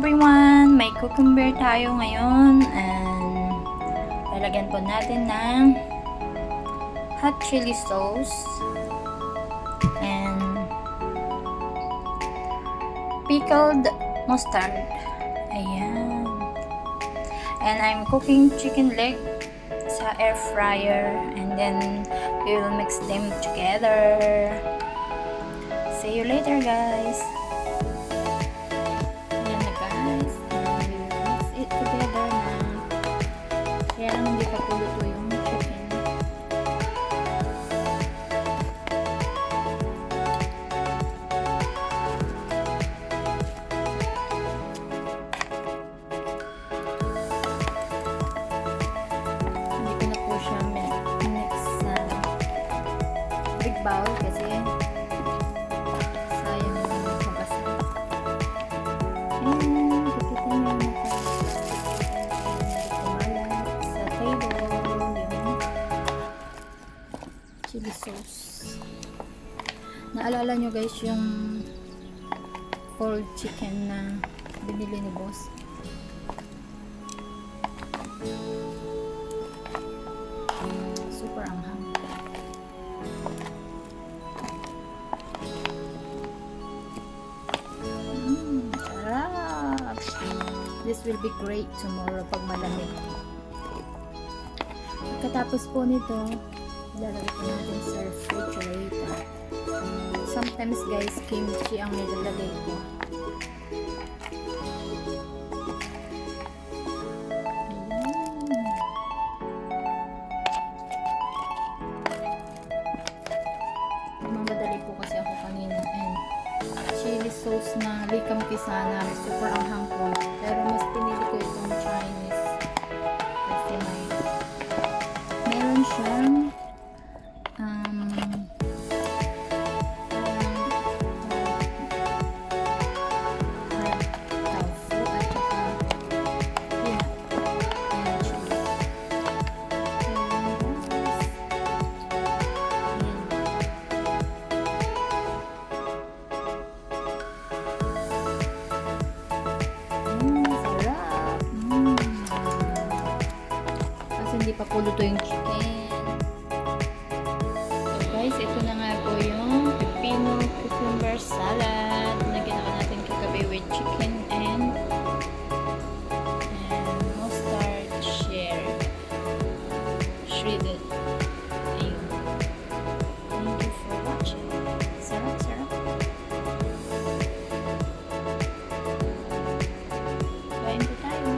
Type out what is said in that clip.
everyone! May cucumber tayo ngayon and lalagyan po natin ng hot chili sauce and pickled mustard. Ayan. And I'm cooking chicken leg sa air fryer and then we will mix them together. See you later, guys! Big bowl kasi sayang yung mabasa. And kita nyo kumalat sa table yung chili sauce. Naalala nyo guys yung cold chicken na binili ni boss. Super anghang. This will be great tomorrow pag malamig. Pagkatapos po nito, ilalagay po natin sa refrigerator. Sometimes guys, kimchi ang nilalagay ko. Magmamadali po kasi ako kanina and chili sauce na likam kisana, super anghang po. Pero mas pinili ko itong Chinese kasi meron siyang tofu at saka peanut and chili. Hindi pa po luto yung chicken. So guys, ito na nga po yung pepino cucumber salad na ginawa natin kagabi with chicken and mustard shredded. Ayun. Thank you for watching. Sarap, sarap. Kain po tayo.